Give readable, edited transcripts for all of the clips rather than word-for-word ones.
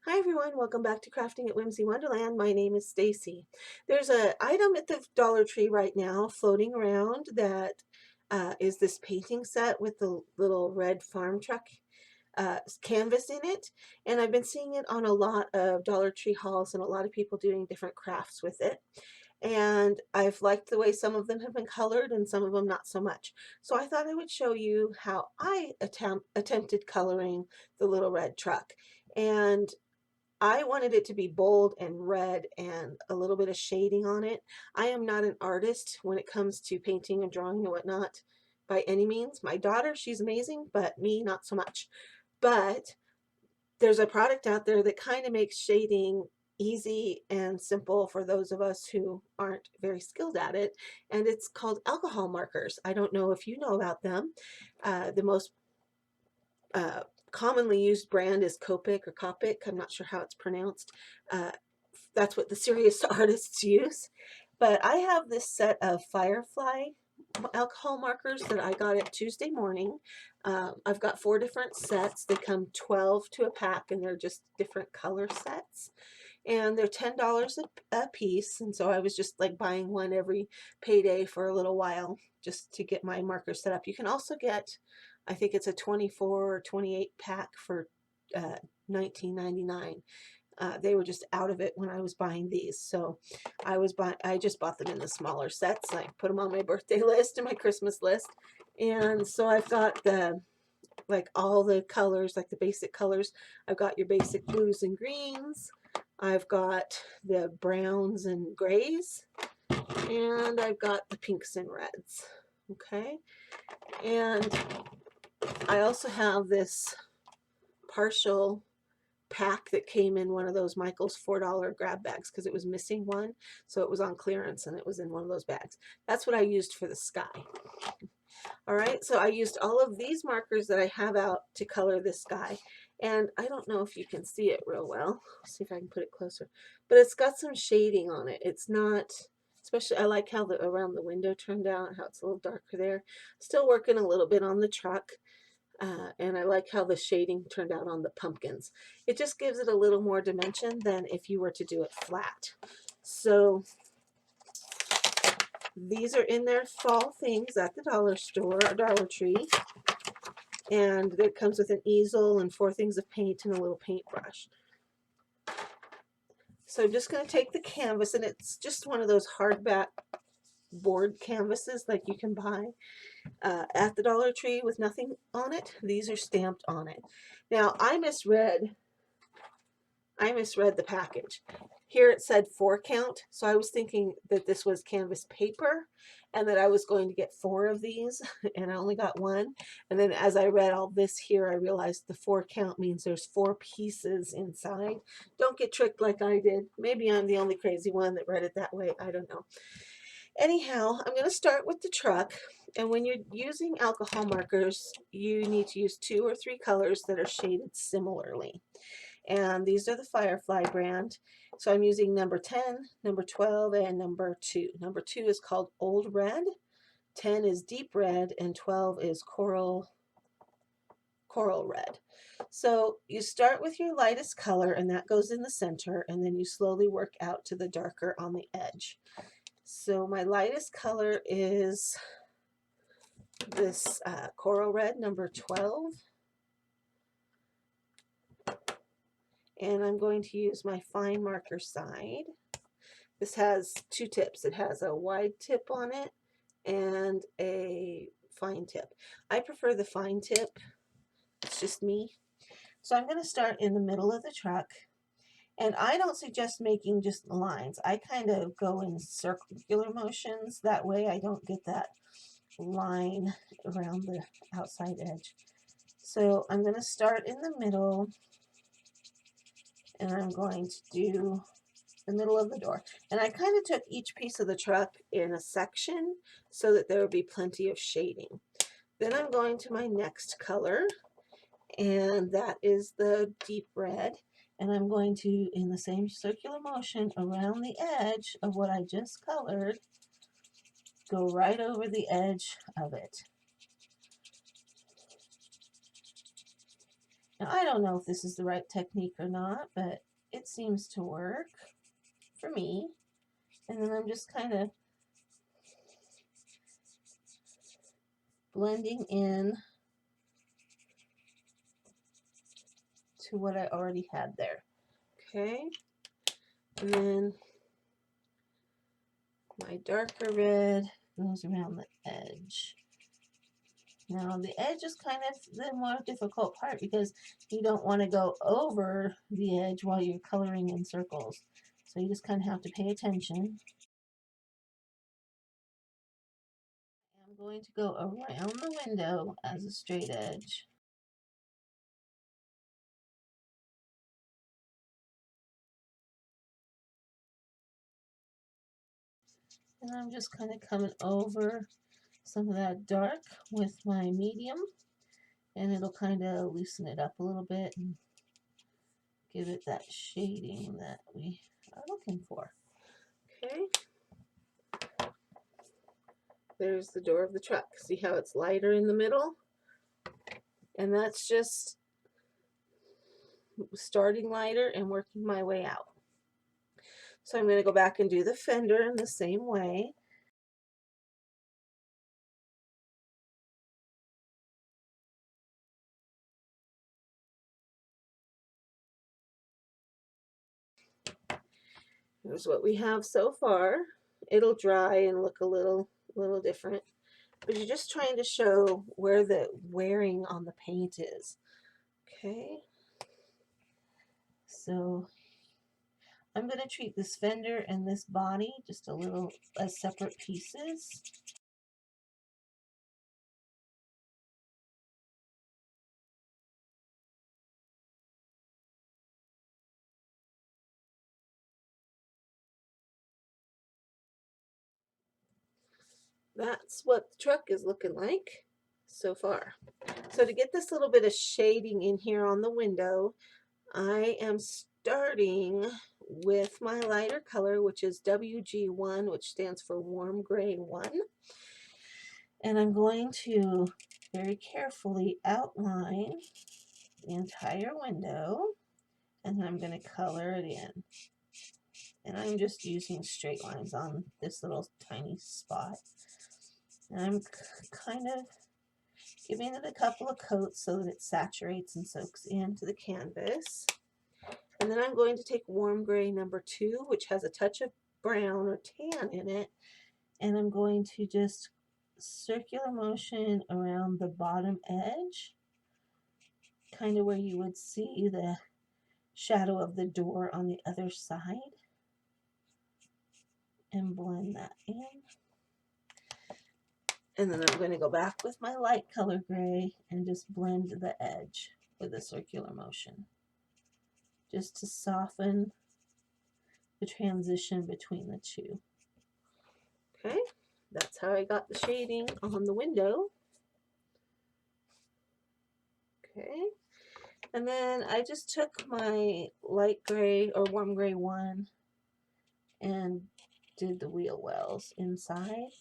Hi everyone, welcome back to Crafting at Whimsy Wonderland. My name is Stacy. There's an item at the Dollar Tree right now floating around that is this painting set with the little red farm truck canvas in it. And I've been seeing it on a lot of Dollar Tree hauls and a lot of people doing different crafts with it. And I've liked the way some of them have been colored and some of them not so much. So I thought I would show you how I attempted coloring the little red truck. And I wanted it to be bold and red and a little bit of shading on it. I am not an artist when it comes to painting and drawing and whatnot by any means. My daughter, she's amazing, but me, not so much. But there's a product out there that kind of makes shading easy and simple for those of us who aren't very skilled at it, and it's called alcohol markers. I don't know if you know about them. The most uh, commonly used brand is Copic or Copic. I'm not sure how it's pronounced. Uh, that's what the serious artists use. But I have this set of Firefly alcohol markers that I got it Tuesday morning. I've got 4 different sets. They come 12 to a pack and they're just different color sets. And they're $10 a piece. And so I was just like buying one every payday for a little while just to get my markers set up. You can also get, I think it's a 24 or 28 pack for $19.99. They were just out of it when I was buying these, so I just bought them in the smaller sets. I put them on my birthday list and my Christmas list, and so I've got the all the colors, like the basic colors. I've got your basic blues and greens. I've got the browns and grays, and I've got the pinks and reds. Okay, and I also have this partial pack that came in one of those Michael's $4 grab bags because it was missing one, so it was on clearance and it was in one of those bags. That's what I used for the sky. All right, so I used all of these markers that I have out to color this sky, and I don't know if you can see it real well. Let's see if I can put it closer, but it's got some shading on it. It's not, especially I like how the around the window turned out, how it's a little darker there. Still working a little bit on the truck. And I like how the shading turned out on the pumpkins. It just gives it a little more dimension than if you were to do it flat. So these are in their fall things at the dollar store or Dollar Tree. And it comes with an easel and 4 things of paint and a little paintbrush. So I'm just going to take the canvas, and it's just one of those hardback board canvases like you can buy at the Dollar Tree with nothing on it. These are stamped on it. Now I misread the package. Here it said 4 count, so I was thinking that this was canvas paper and that I was going to get 4 of these, and I only got 1. And then as I read all this here, I realized the 4 count means there's 4 pieces inside. Don't get tricked like I did. Maybe I'm the only crazy one that read it that way. I don't know. Anyhow, I'm going to start with the truck. And when you're using alcohol markers, you need to use 2 or 3 colors that are shaded similarly. And these are the Firefly brand. So I'm using number 10, number 12, and number 2. Number 2 is called Old Red, 10 is Deep Red, and 12 is Coral Red. So you start with your lightest color, and that goes in the center, and then you slowly work out to the darker on the edge. So my lightest color is this Coral Red, number 12. And I'm going to use my fine marker side. This has 2 tips. It has a wide tip on it and a fine tip. I prefer the fine tip. It's just me. So I'm going to start in the middle of the truck. And I don't suggest making just lines. I kind of go in circular motions. That way I don't get that line around the outside edge. So I'm going to start in the middle, and I'm going to do the middle of the door. And I kind of took each piece of the truck in a section so that there would be plenty of shading. Then I'm going to my next color, and that is the deep red. And I'm going to, in the same circular motion around the edge of what I just colored, go right over the edge of it. Now, I don't know if this is the right technique or not, but it seems to work for me. And then I'm just kind of blending in to what I already had there. Okay, and then my darker red goes around the edge. Now the edge is kind of the more difficult part because you don't want to go over the edge while you're coloring in circles. So you just kind of have to pay attention. I'm going to go around the window as a straight edge. And I'm just kind of coming over some of that dark with my medium, and it'll kind of loosen it up a little bit and give it that shading that we are looking for. Okay. There's the door of the truck. See how it's lighter in the middle? And that's just starting lighter and working my way out. So I'm going to go back and do the fender in the same way. Here's what we have so far. It'll dry and look a little different, but you're just trying to show where the wearing on the paint is. Okay, so I'm going to treat this fender and this body just a little as separate pieces. That's what the truck is looking like so far. So to get this little bit of shading in here on the window, I am starting with my lighter color, which is WG1, which stands for warm gray 1. And I'm going to very carefully outline the entire window, and I'm going to color it in. And I'm just using straight lines on this little tiny spot. And I'm kind of giving it a couple of coats so that it saturates and soaks into the canvas. And then I'm going to take warm gray number 2, which has a touch of brown or tan in it, and I'm going to just circular motion around the bottom edge, kind of where you would see the shadow of the door on the other side, and blend that in. And then I'm going to go back with my light color gray and just blend the edge with a circular motion, just to soften the transition between the two. Okay, that's how I got the shading on the window. Okay, and then I just took my light gray or warm gray 1 and did the wheel wells inside.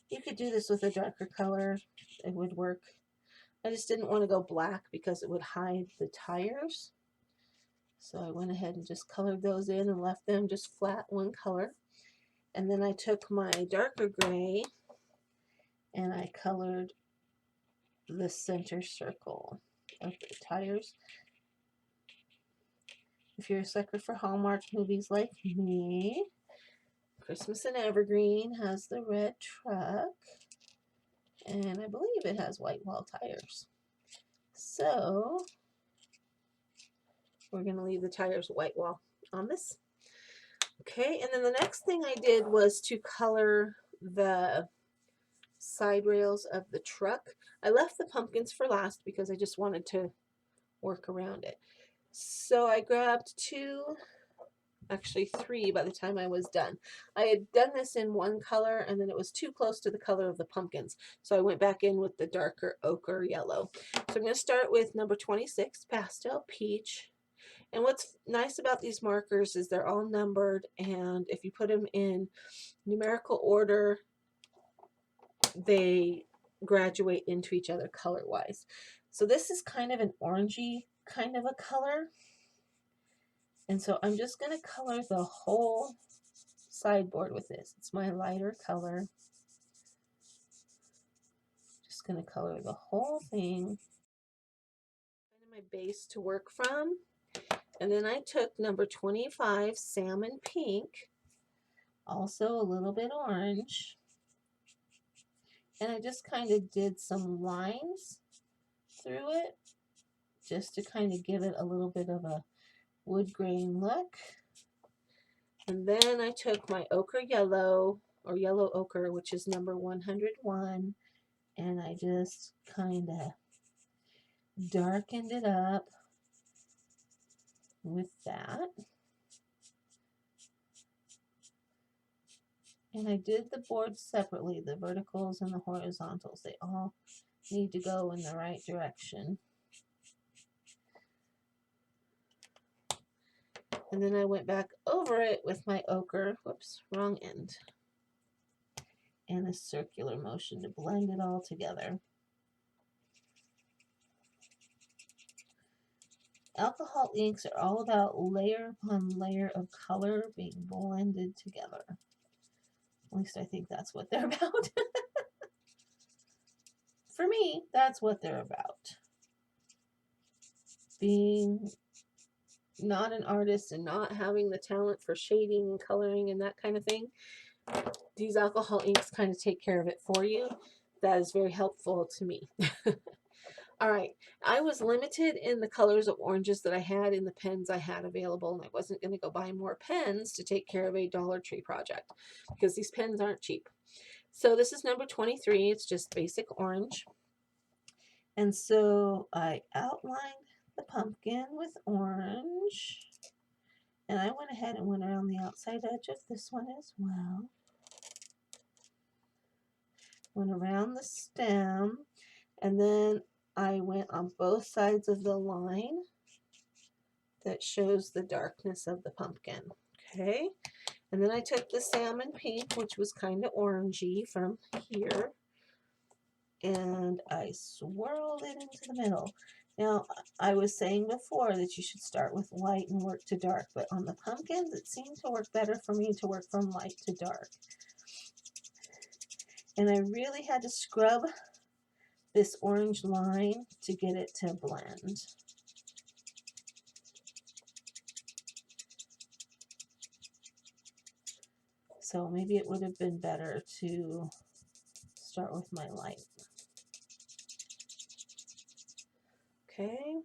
You could do this with a darker color, it would work. I just didn't want to go black because it would hide the tires. So I went ahead and just colored those in and left them just flat one color. And then I took my darker gray and I colored the center circle of the tires. If you're a sucker for Hallmark movies like me, Christmas in Evergreen has the red truck, and I believe it has white wall tires. So we're going to leave the tires white wall on this. Okay, and then the next thing I did was to color the side rails of the truck. I left the pumpkins for last because I just wanted to work around it. So I grabbed 2, actually 3 by the time I was done. I had done this in one color and then it was too close to the color of the pumpkins. So I went back in with the darker ochre yellow. So I'm going to start with number 26, Pastel Peach. And what's nice about these markers is they're all numbered, and if you put them in numerical order, they graduate into each other color-wise. So this is kind of an orangey kind of a color. And so I'm just going to color the whole sideboard with this. It's my lighter color. Just going to color the whole thing. My base to work from. And then I took number 25 salmon pink, also a little bit orange, and I just kind of did some lines through it just to kind of give it a little bit of a wood grain look. And then I took my ochre yellow, or yellow ochre, which is number 101, and I just kind of darkened it up with that. And I did the boards separately, the verticals and the horizontals. They all need to go in the right direction. And then I went back over it with my ochre, whoops, wrong end, and a circular motion to blend it all together. Alcohol inks are all about layer upon layer of color being blended together. At least I think that's what they're about. For me, that's what they're about. Being not an artist and not having the talent for shading and coloring and that kind of thing, these alcohol inks kind of take care of it for you. That is very helpful to me. All right, I was limited in the colors of oranges that I had in the pens I had available, and I wasn't going to go buy more pens to take care of a Dollar Tree project because these pens aren't cheap. So this is number 23. It's just basic orange. And so I outlined the pumpkin with orange, and I went ahead and went around the outside edge of this one as well. Went around the stem, and then I went on both sides of the line that shows the darkness of the pumpkin. Okay, and then I took the salmon pink, which was kind of orangey from here, and I swirled it into the middle. Now, I was saying before that you should start with light and work to dark, but on the pumpkins, it seemed to work better for me to work from light to dark. And I really had to scrub this orange line to get it to blend. So maybe it would have been better to start with my light. Okay.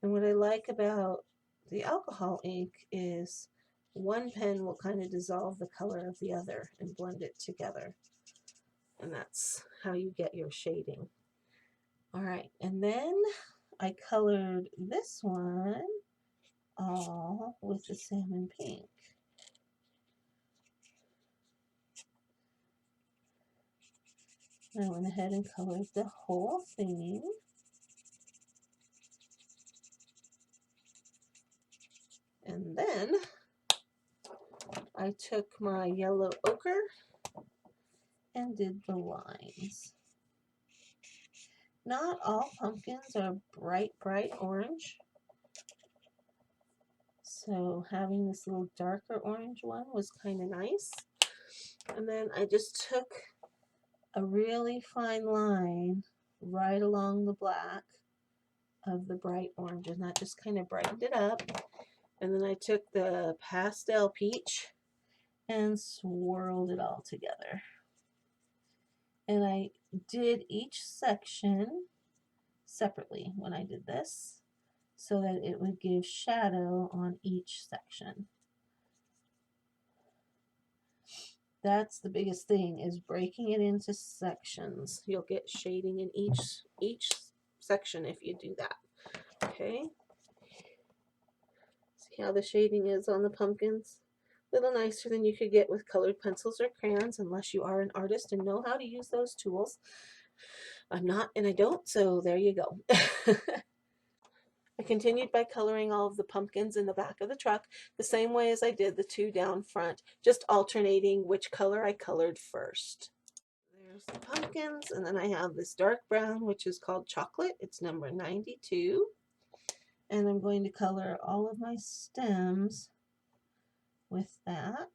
And what I like about the alcohol ink is one pen will kind of dissolve the color of the other and blend it together. And that's how you get your shading. All right, and then I colored this one all with the salmon pink. I went ahead and colored the whole thing. And then I took my yellow ochre and did the lines. Not all pumpkins are bright orange. So having this little darker orange one was kind of nice. And then I just took a really fine line right along the black of the bright orange, and that just kind of brightened it up. And then I took the pastel peach and swirled it all together. And I did each section separately when I did this, so that it would give shadow on each section. That's the biggest thing, is breaking it into sections. You'll get shading in each section if you do that. Okay. See how the shading is on the pumpkins? A little nicer than you could get with colored pencils or crayons, unless you are an artist and know how to use those tools. I'm not, and I don't, so there you go. I continued by coloring all of the pumpkins in the back of the truck the same way as I did the two down front, just alternating which color I colored first. There's the pumpkins, and then I have this dark brown, which is called chocolate. It's number 92. And I'm going to color all of my stems with that.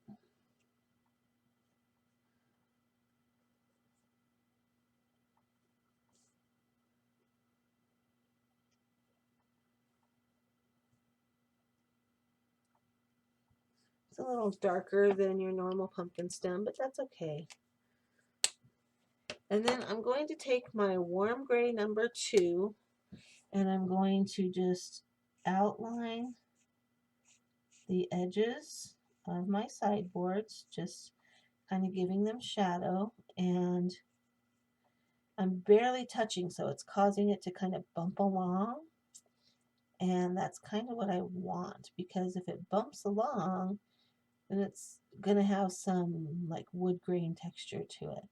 It's a little darker than your normal pumpkin stem, but that's okay. And then I'm going to take my warm gray number 2, and I'm going to just outline the edges of my sideboards, just kind of giving them shadow, and I'm barely touching, so it's causing it to kind of bump along, and that's kind of what I want, because if it bumps along, then it's going to have some like wood grain texture to it.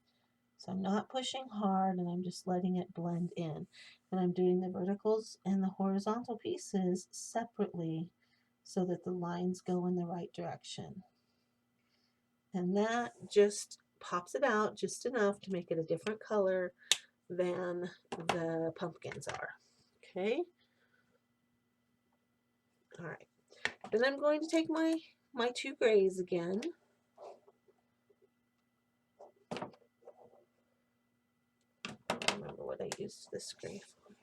So I'm not pushing hard, and I'm just letting it blend in. And I'm doing the verticals and the horizontal pieces separately so that the lines go in the right direction. And that just pops it out just enough to make it a different color than the pumpkins are. Okay. All right. Then I'm going to take my 2 grays again. Remember what I used this gray for.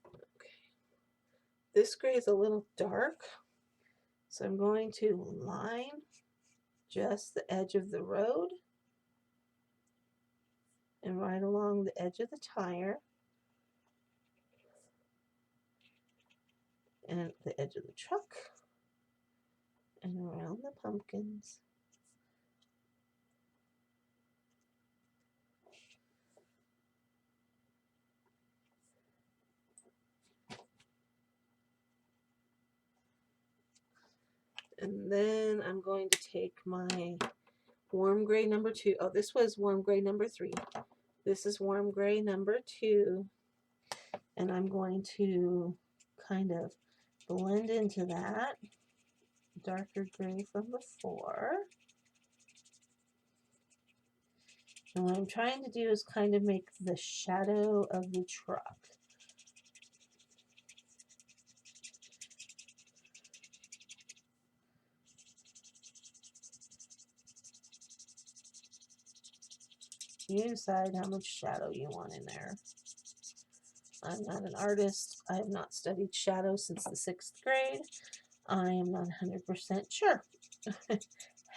Okay. This gray is a little dark, so I'm going to line just the edge of the road and right along the edge of the tire and the edge of the truck and around the pumpkins. And then I'm going to take my warm gray number 2. Oh, this was warm gray number 3. This is warm gray number 2. And I'm going to kind of blend into that darker gray from before. And what I'm trying to do is kind of make the shadow of the truck. You decide how much shadow you want in there. I'm not an artist. I have not studied shadow since the 6th grade. I am not 100% sure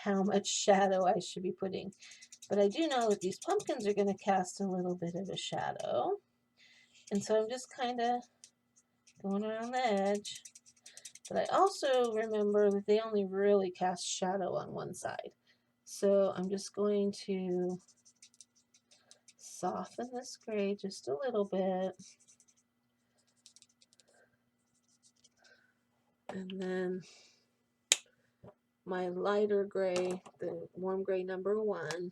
how much shadow I should be putting. But I do know that these pumpkins are going to cast a little bit of a shadow. And so I'm just kind of going around the edge. But I also remember that they only really cast shadow on one side. So I'm just going to soften this gray just a little bit. And then my lighter gray, the warm gray number 1,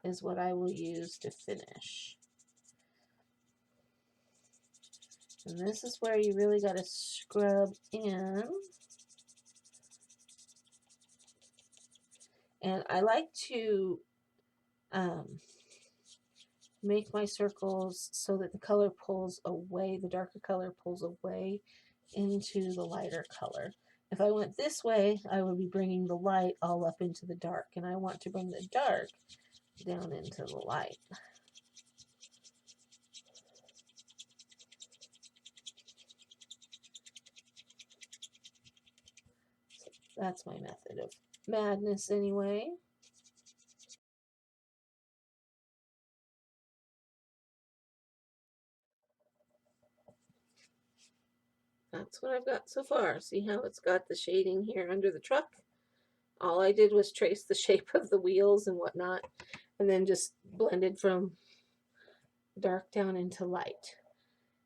is what I will use to finish. And this is where you really got to scrub in. And I like to make my circles so that the color pulls away, the darker color pulls away into the lighter color. If I went this way, I would be bringing the light all up into the dark, and I want to bring the dark down into the light. So that's my method of madness anyway. That's what I've got so far. See how it's got the shading here under the truck? All I did was trace the shape of the wheels and whatnot, and then just blended from dark down into light.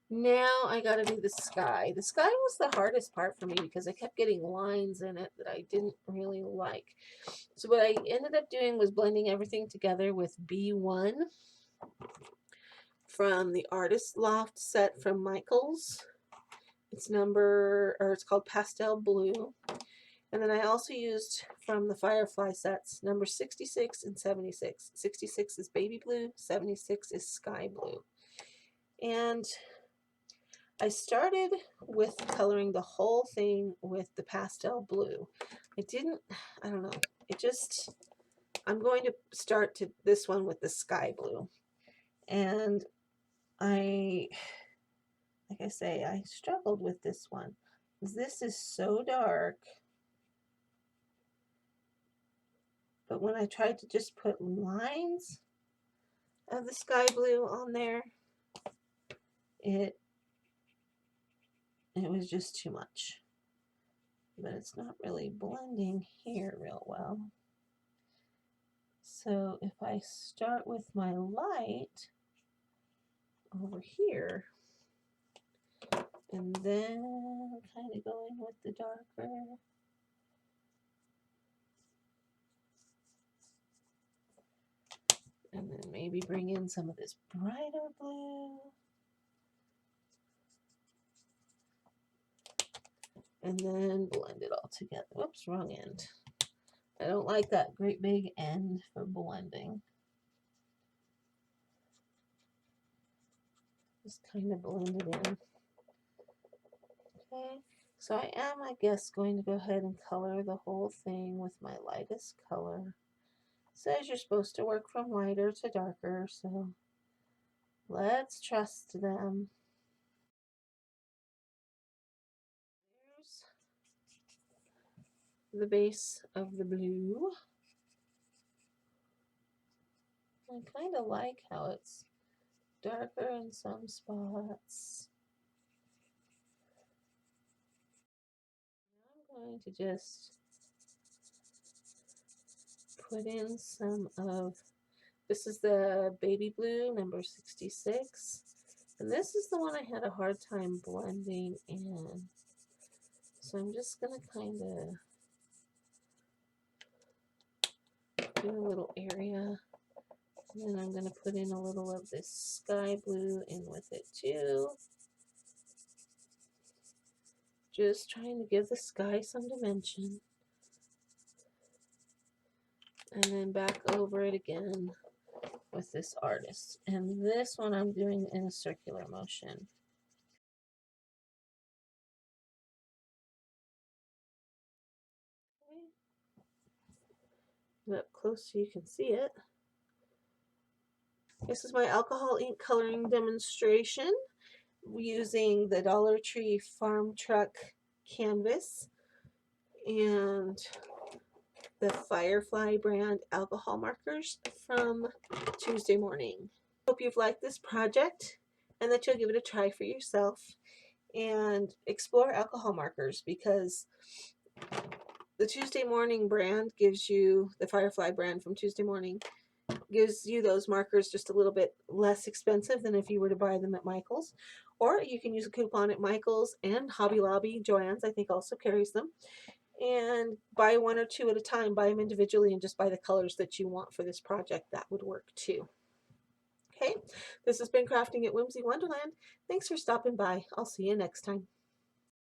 Now I gotta do the sky. The sky was the hardest part for me because I kept getting lines in it that I didn't really like. So what I ended up doing was blending everything together with B1. from the Artist Loft set from Michaels. It's called Pastel Blue. And then I also used from the Firefly sets, number 66 and 76. 66 is baby blue, 76 is sky blue. And I started with coloring the whole thing with the pastel blue. I don't know, I'm going to start this one with the sky blue. And like I say, I struggled with this one. This is so dark. But when I tried to just put lines of the sky blue on there, it was just too much. But it's not really blending here real well. So if I start with my light over here, and then kind of going with the darker, and then maybe bring in some of this brighter blue, and then blend it all together. Whoops, wrong end. I don't like that great big end for blending. Just kind of blend it in. Okay, so I am, I guess, going to go ahead and color the whole thing with my lightest color. It says you're supposed to work from lighter to darker, so let's trust them. Here's the base of the blue. I kind of like how it's darker in some spots. Now I'm going to just put in some of, this is the baby blue, number 66. And this is the one I had a hard time blending in. So I'm just going to kind of do a little area. And then I'm going to put in a little of this sky blue in with it too. Just trying to give the sky some dimension. And then back over it again with this artist. And this one I'm doing in a circular motion. Okay. Up close so you can see it. This is my alcohol ink coloring demonstration using the Dollar Tree Farm Truck canvas and the Firefly brand alcohol markers from Tuesday Morning. Hope you've liked this project and that you'll give it a try for yourself and explore alcohol markers, because the Tuesday Morning brand gives you, the Firefly brand from Tuesday Morning gives you those markers just a little bit less expensive than if you were to buy them at Michael's. Or you can use a coupon at Michael's and Hobby Lobby. Joann's, I think, also carries them. And buy one or two at a time. Buy them individually and just buy the colors that you want for this project. That would work too. Okay, this has been Crafting at Whimsy Wonderland. Thanks for stopping by. I'll see you next time.